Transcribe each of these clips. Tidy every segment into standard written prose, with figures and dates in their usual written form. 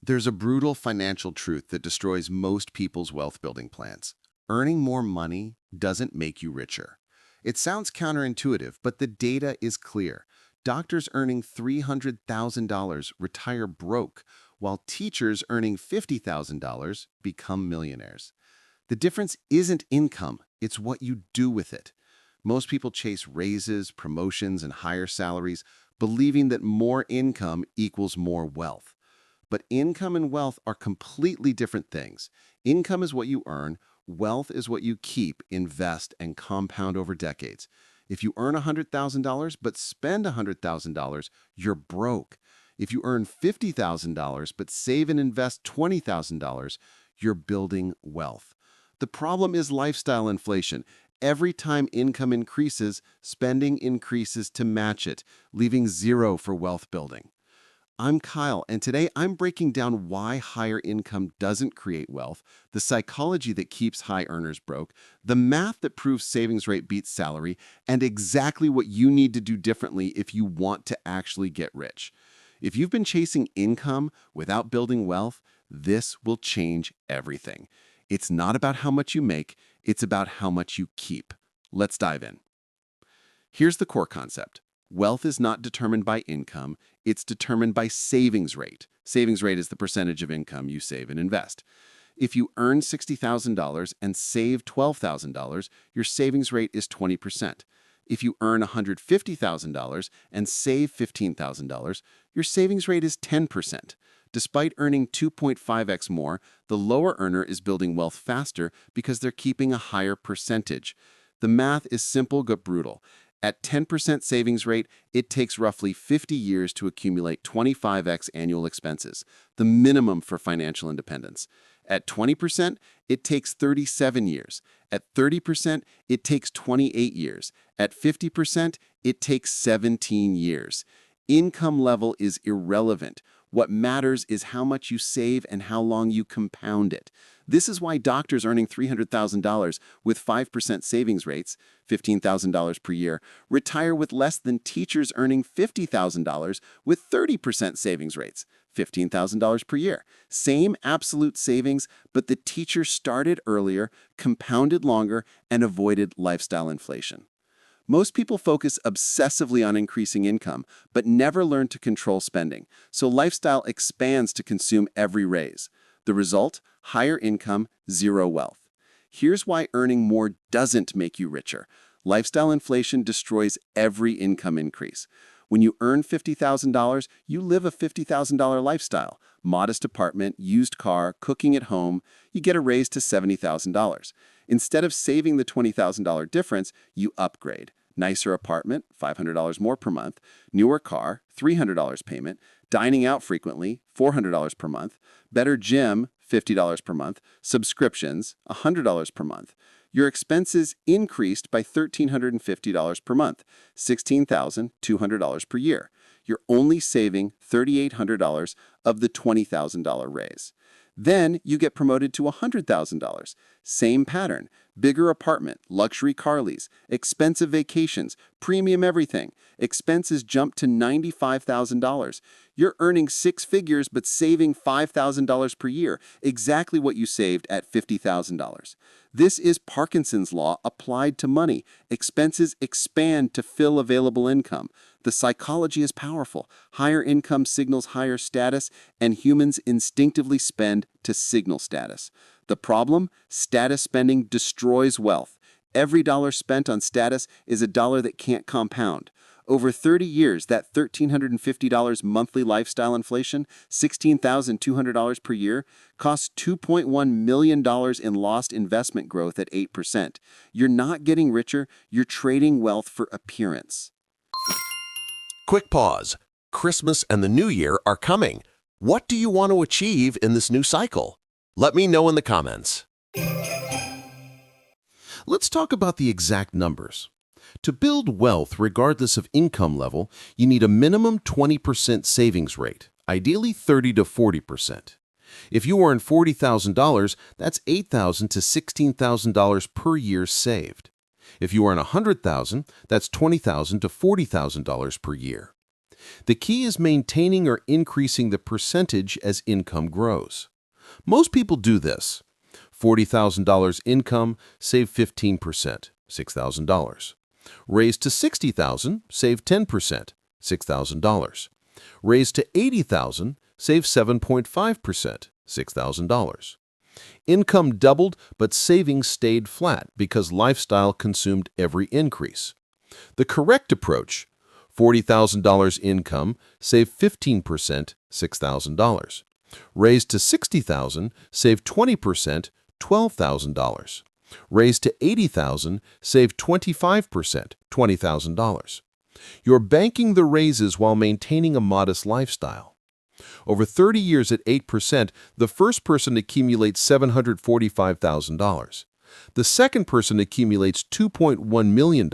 There's a brutal financial truth that destroys most people's wealth building plans. Earning more money doesn't make you richer. It sounds counterintuitive, but the data is clear. Doctors earning $300,000 retire broke, while teachers earning $50,000 become millionaires. The difference isn't income, it's what you do with it. Most people chase raises, promotions, and higher salaries, believing that more income equals more wealth. But income and wealth are completely different things. Income is what you earn, wealth is what you keep, invest, and compound over decades. If you earn $100,000 but spend $100,000, you're broke. If you earn $50,000 but save and invest $20,000, you're building wealth. The problem is lifestyle inflation. Every time income increases, spending increases to match it, leaving zero for wealth building. I'm Kyle, and today I'm breaking down why higher income doesn't create wealth, the psychology that keeps high earners broke, the math that proves savings rate beats salary, and exactly what you need to do differently if you want to actually get rich. If you've been chasing income without building wealth, this will change everything. It's not about how much you make, it's about how much you keep. Let's dive in. Here's the core concept. Wealth is not determined by income, it's determined by savings rate. Savings rate is the percentage of income you save and invest. If you earn $60,000 and save $12,000, your savings rate is 20%. If you earn $150,000 and save $15,000, your savings rate is 10%. Despite earning 2.5x more, the lower earner is building wealth faster because they're keeping a higher percentage. The math is simple but brutal. At 10% savings rate, it takes roughly 50 years to accumulate 25x annual expenses, the minimum for financial independence. At 20%, it takes 37 years. At 30%, it takes 28 years. At 50%, it takes 17 years. Income level is irrelevant. What matters is how much you save and how long you compound it. This is why doctors earning $300,000 with 5% savings rates, $15,000 per year, retire with less than teachers earning $50,000 with 30% savings rates, $15,000 per year. Same absolute savings, but the teacher started earlier, compounded longer, and avoided lifestyle inflation. Most people focus obsessively on increasing income, but never learn to control spending, so lifestyle expands to consume every raise. The result? Higher income, zero wealth. Here's why earning more doesn't make you richer. Lifestyle inflation destroys every income increase. When you earn $50,000, you live a $50,000 lifestyle. Modest apartment, used car, cooking at home, you get a raise to $70,000. Instead of saving the $20,000 difference, you upgrade. Nicer apartment, $500 more per month. Newer car, $300 payment. Dining out frequently, $400 per month. Better gym, $50 per month. Subscriptions, $100 per month. Your expenses increased by $1,350 per month, $16,200 per year. You're only saving $3,800 of the $20,000 raise. Then you get promoted to $100,000. Same pattern. Bigger apartment, luxury car lease, expensive vacations, premium everything. Expenses jump to $95,000. You're earning six figures but saving $5,000 per year, exactly what you saved at $50,000. This is Parkinson's law applied to money. Expenses expand to fill available income. The psychology is powerful. Higher income signals higher status, and humans instinctively spend to signal status. The problem? Status spending destroys wealth. Every dollar spent on status is a dollar that can't compound. Over 30 years, that $1,350 monthly lifestyle inflation, $16,200 per year, costs $2.1 million in lost investment growth at 8%. You're not getting richer, you're trading wealth for appearance. Quick pause. Christmas and the New Year are coming. What do you want to achieve in this new cycle? Let me know in the comments. Let's talk about the exact numbers. To build wealth regardless of income level, you need a minimum 20% savings rate, ideally 30 to 40%. If you earn $40,000, that's $8,000 to $16,000 per year saved. If you earn $100,000, that's $20,000 to $40,000 per year. The key is maintaining or increasing the percentage as income grows. Most people do this. $40,000 income, save 15%, $6,000. Raised to $60,000, save 10%, $6,000. Raised to $80,000, save 7.5%, $6,000. Income doubled, but savings stayed flat because lifestyle consumed every increase. The correct approach: $40,000 income, save 15%, $6,000. Raised to $60,000, save 20%, $12,000. Raised to $80,000, save 25%, $20,000. You're banking the raises while maintaining a modest lifestyle. Over 30 years at 8%, the first person accumulates $745,000. The second person accumulates $2.1 million.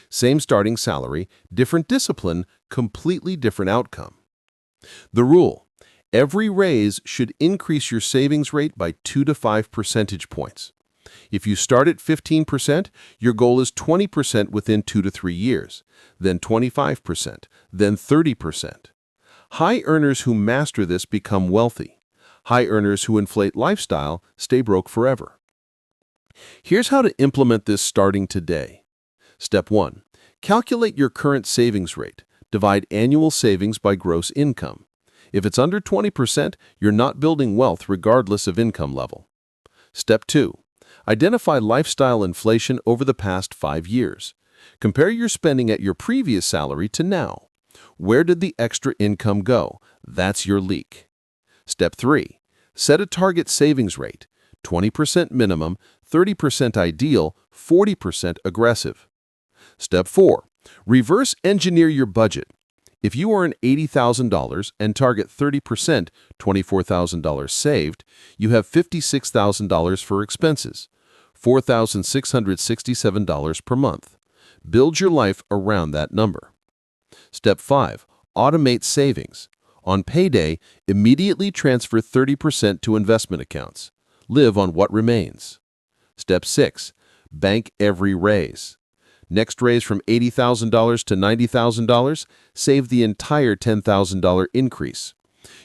Same starting salary, different discipline, completely different outcome. The rule: every raise should increase your savings rate by 2 to 5 percentage points. If you start at 15%, your goal is 20% within 2 to 3 years, then 25%, then 30%. High earners who master this become wealthy. High earners who inflate lifestyle stay broke forever. Here's how to implement this starting today. Step 1. Calculate your current savings rate. Divide annual savings by gross income. If it's under 20%, you're not building wealth regardless of income level. Step 2. Identify lifestyle inflation over the past 5 years. Compare your spending at your previous salary to now. Where did the extra income go? That's your leak. Step 3. Set a target savings rate. 20% minimum, 30% ideal, 40% aggressive. Step 4. Reverse engineer your budget. If you earn $80,000 and target 30%, $24,000 saved, you have $56,000 for expenses, $4,667 per month. Build your life around that number. Step 5. Automate savings. On payday, immediately transfer 30% to investment accounts. Live on what remains. Step 6. Bank every raise. Next raise from $80,000 to $90,000, save the entire $10,000 increase.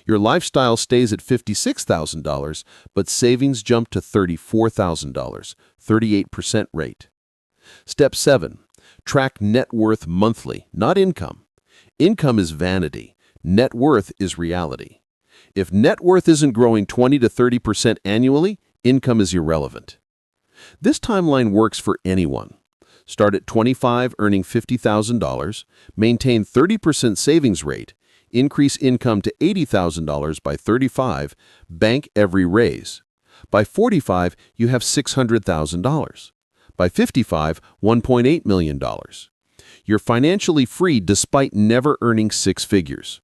Your lifestyle stays at $56,000, but savings jump to $34,000, 38% rate. Step 7. Track net worth monthly, not income. Income is vanity. Net worth is reality. If net worth isn't growing 20 to 30% annually, income is irrelevant. This timeline works for anyone. Start at 25, earning $50,000, maintain 30% savings rate, increase income to $80,000 by 35, bank every raise. By 45, you have $600,000. By 55, $1.8 million. You're financially free despite never earning 6 figures.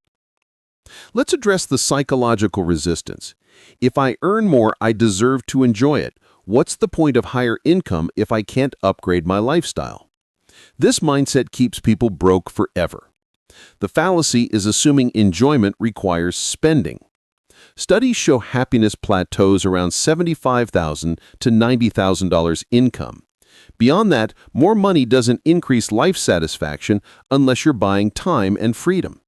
Let's address the psychological resistance. If I earn more, I deserve to enjoy it. What's the point of higher income if I can't upgrade my lifestyle? This mindset keeps people broke forever. The fallacy is assuming enjoyment requires spending. Studies show happiness plateaus around $75,000 to $90,000 income. Beyond that, more money doesn't increase life satisfaction unless you're buying time and freedom.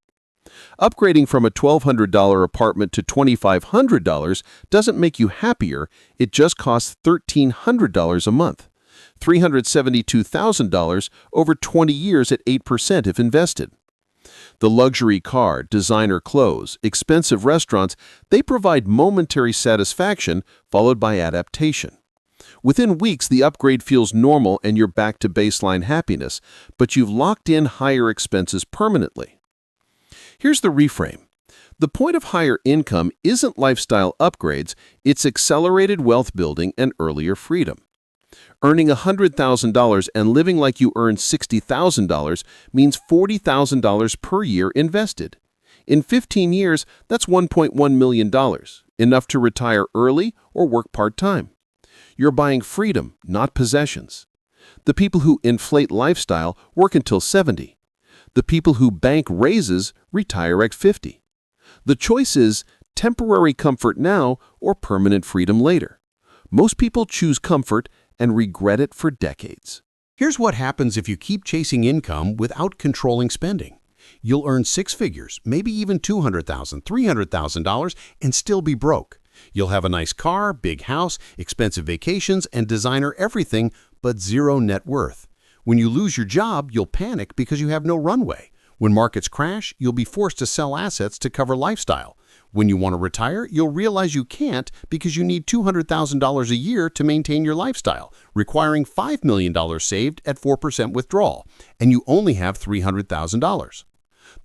Upgrading from a $1,200 apartment to $2,500 doesn't make you happier, it just costs $1,300 a month. $372,000 over 20 years at 8% if invested. The luxury car, designer clothes, expensive restaurants, they provide momentary satisfaction followed by adaptation. Within weeks, the upgrade feels normal and you're back to baseline happiness, but you've locked in higher expenses permanently. Here's the reframe. The point of higher income isn't lifestyle upgrades, it's accelerated wealth building and earlier freedom. Earning $100,000 and living like you earn $60,000 means $40,000 per year invested. In 15 years, that's $1.1 million, enough to retire early or work part-time. You're buying freedom, not possessions. The people who inflate lifestyle work until 70. The people who bank raises retire at 50. The choice is temporary comfort now or permanent freedom later. Most people choose comfort and regret it for decades. Here's what happens if you keep chasing income without controlling spending. You'll earn six figures, maybe even $200,000, $300,000, and still be broke. You'll have a nice car, big house, expensive vacations, and designer everything, but zero net worth. When you lose your job, you'll panic because you have no runway. When markets crash, you'll be forced to sell assets to cover lifestyle. When you want to retire, you'll realize you can't because you need $200,000 a year to maintain your lifestyle, requiring $5 million saved at 4% withdrawal, and you only have $300,000.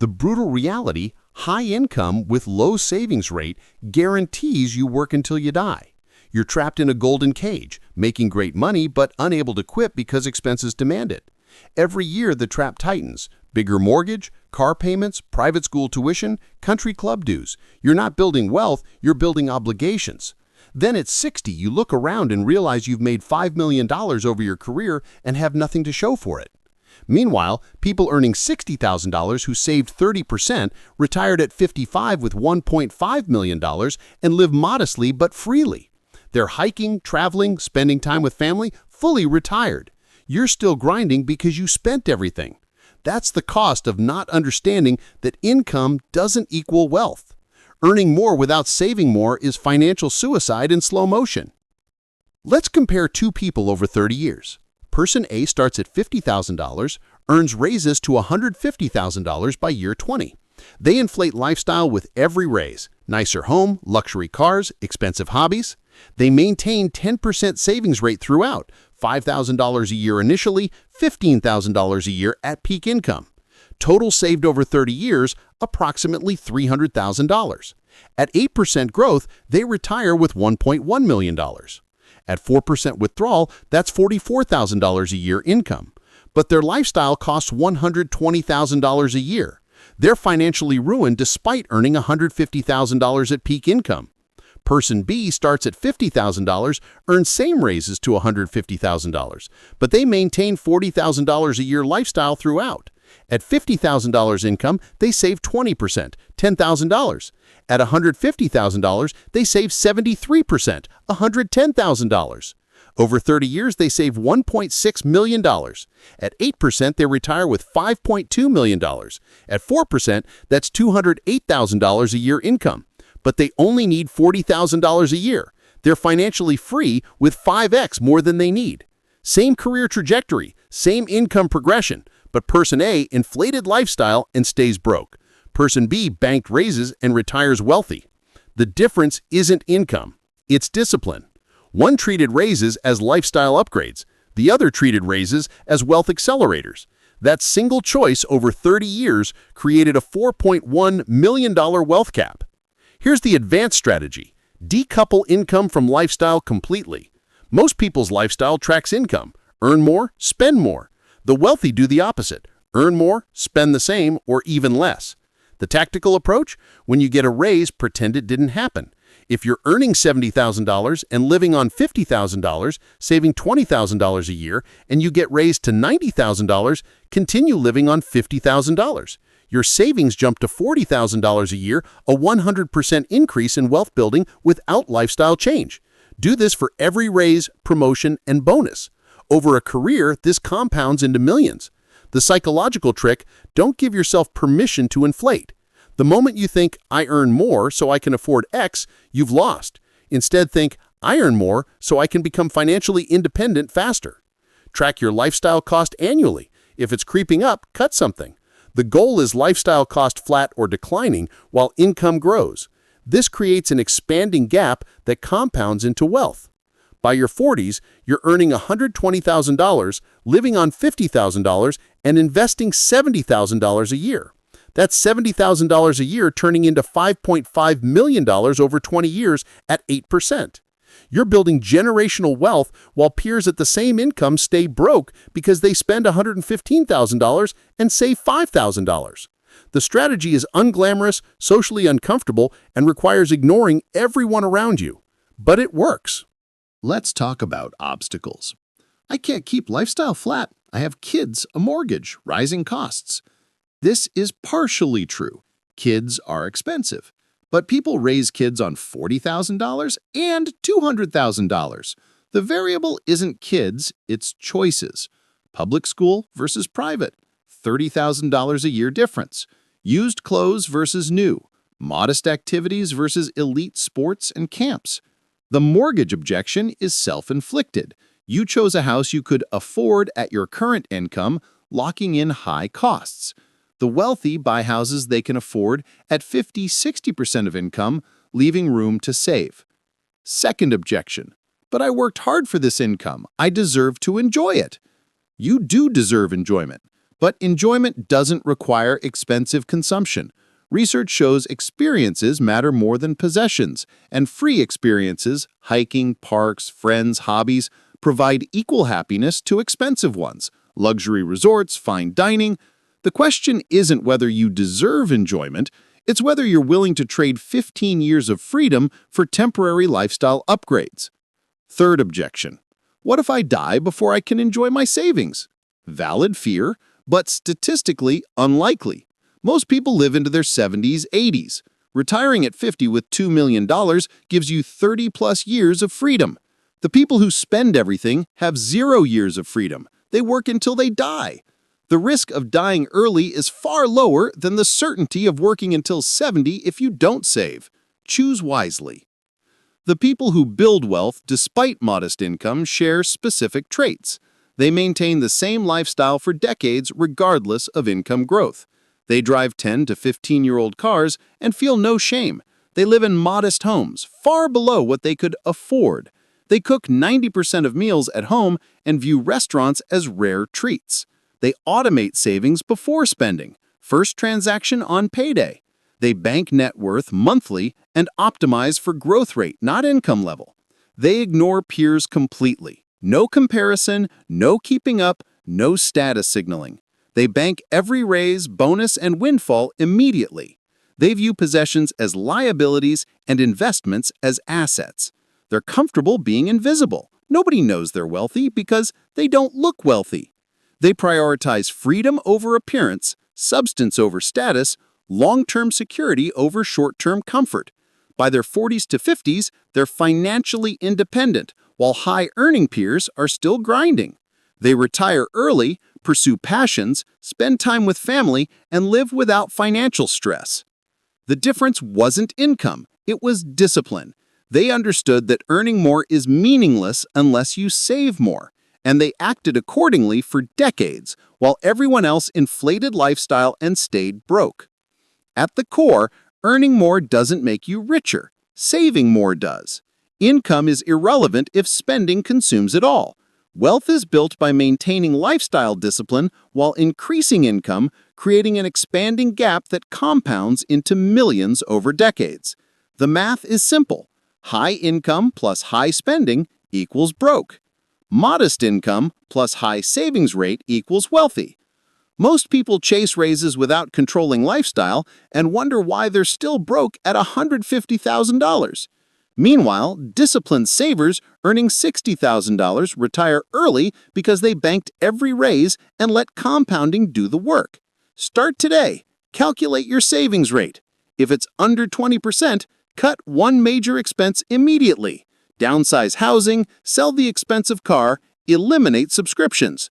The brutal reality, high income with low savings rate, guarantees you work until you die. You're trapped in a golden cage, making great money but unable to quit because expenses demand it. Every year the trap tightens. Bigger mortgage, car payments, private school tuition, country club dues. You're not building wealth, you're building obligations. Then at 60, you look around and realize you've made $5 million over your career and have nothing to show for it. Meanwhile, people earning $60,000 who saved 30% retired at 55 with $1.5 million and live modestly but freely. They're hiking, traveling, spending time with family, fully retired. You're still grinding because you spent everything. That's the cost of not understanding that income doesn't equal wealth. Earning more without saving more is financial suicide in slow motion. Let's compare two people over 30 years. Person A starts at $50,000, earns raises to $150,000 by year 20. They inflate lifestyle with every raise: nicer home, luxury cars, expensive hobbies. They maintain 10% savings rate throughout, $5,000 a year initially, $15,000 a year at peak income. Total saved over 30 years, approximately $300,000. At 8% growth, they retire with $1.1 million. At 4% withdrawal, that's $44,000 a year income. But their lifestyle costs $120,000 a year. They're financially ruined despite earning $150,000 at peak income. Person B starts at $50,000, earns same raises to $150,000, but they maintain $40,000 a year lifestyle throughout. At $50,000 income, they save 20%, $10,000. At $150,000, they save 73%, $110,000. Over 30 years, they save $1.6 million. At 8%, they retire with $5.2 million. At 4%, that's $208,000 a year income. But they only need $40,000 a year. They're financially free with 5x more than they need. Same career trajectory, same income progression, but Person A inflated lifestyle and stays broke. Person B banked raises and retires wealthy. The difference isn't income, it's discipline. One treated raises as lifestyle upgrades. The other treated raises as wealth accelerators. That single choice over 30 years created a $4.1 million wealth cap. Here's the advanced strategy. Decouple income from lifestyle completely. Most people's lifestyle tracks income. Earn more, spend more. The wealthy do the opposite. Earn more, spend the same, or even less. The tactical approach? When you get a raise, pretend it didn't happen. If you're earning $70,000 and living on $50,000, saving $20,000 a year, and you get raised to $90,000, continue living on $50,000. Your savings jump to $40,000 a year, a 100% increase in wealth building without lifestyle change. Do this for every raise, promotion, and bonus. Over a career, this compounds into millions. The psychological trick: don't give yourself permission to inflate. The moment you think, I earn more so I can afford X, you've lost. Instead think, I earn more so I can become financially independent faster. Track your lifestyle cost annually. If it's creeping up, cut something. The goal is lifestyle cost flat or declining while income grows. This creates an expanding gap that compounds into wealth. By your 40s, you're earning $120,000, living on $50,000, and investing $70,000 a year. That's $70,000 a year turning into $5.5 million over 20 years at 8%. You're building generational wealth while peers at the same income stay broke because they spend $115,000 and save $5,000. The strategy is unglamorous, socially uncomfortable, and requires ignoring everyone around you. But it works. Let's talk about obstacles. I can't keep lifestyle flat. I have kids, a mortgage, rising costs. This is partially true. Kids are expensive. But people raise kids on $40,000 and $200,000. The variable isn't kids, it's choices. Public school versus private. $30,000 a year difference, used clothes versus new, modest activities versus elite sports and camps. The mortgage objection is self-inflicted. You chose a house you could afford at your current income, locking in high costs. The wealthy buy houses they can afford at 50–60% of income, leaving room to save. Second objection: but I worked hard for this income. I deserve to enjoy it. You do deserve enjoyment, but enjoyment doesn't require expensive consumption. Research shows experiences matter more than possessions, and free experiences, hiking, parks, friends, hobbies, provide equal happiness to expensive ones, luxury resorts, fine dining. The question isn't whether you deserve enjoyment, it's whether you're willing to trade 15 years of freedom for temporary lifestyle upgrades. Third objection: what if I die before I can enjoy my savings? Valid fear, but statistically unlikely. Most people live into their 70s, 80s. Retiring at 50 with $2 million gives you 30+ years of freedom. The people who spend everything have 0 years of freedom. They work until they die. The risk of dying early is far lower than the certainty of working until 70 if you don't save. Choose wisely. The people who build wealth despite modest income share specific traits. They maintain the same lifestyle for decades regardless of income growth. They drive 10 to 15-year-old cars and feel no shame. They live in modest homes, far below what they could afford. They cook 90% of meals at home and view restaurants as rare treats. They automate savings before spending, first transaction on payday. They bank net worth monthly and optimize for growth rate, not income level. They ignore peers completely. No comparison, no keeping up, no status signaling. They bank every raise, bonus, and windfall immediately. They view possessions as liabilities and investments as assets. They're comfortable being invisible. Nobody knows they're wealthy because they don't look wealthy. They prioritize freedom over appearance, substance over status, long-term security over short-term comfort. By their 40s to 50s, they're financially independent, while high-earning peers are still grinding. They retire early, pursue passions, spend time with family, and live without financial stress. The difference wasn't income, it was discipline. They understood that earning more is meaningless unless you save more, and they acted accordingly for decades, while everyone else inflated lifestyle and stayed broke. At the core, earning more doesn't make you richer. Saving more does. Income is irrelevant if spending consumes it all. Wealth is built by maintaining lifestyle discipline while increasing income, creating an expanding gap that compounds into millions over decades. The math is simple. High income plus high spending equals broke. Modest income plus high savings rate equals wealthy. Most people chase raises without controlling lifestyle and wonder why they're still broke at $150,000. Meanwhile, disciplined savers earning $60,000 retire early because they banked every raise and let compounding do the work. Start today. Calculate your savings rate. If it's under 20%, cut one major expense immediately. Downsize housing, sell the expensive car, eliminate subscriptions.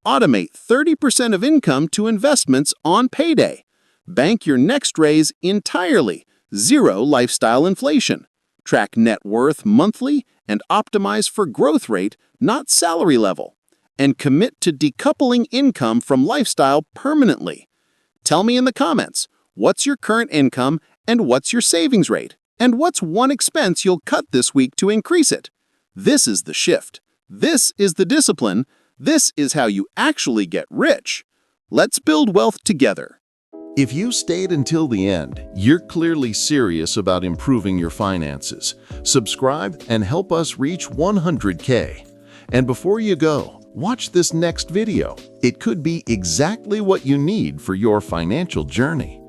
Automate 30% of income to investments on payday. Bank your next raise entirely. Zero lifestyle inflation. Track net worth monthly and optimize for growth rate, not salary level. And commit to decoupling income from lifestyle permanently. Tell me in the comments, what's your current income and what's your savings rate? And what's one expense you'll cut this week to increase it? This is the shift. This is the discipline. This is how you actually get rich. Let's build wealth together. If you stayed until the end, you're clearly serious about improving your finances. Subscribe and help us reach 100K. And before you go, watch this next video. It could be exactly what you need for your financial journey.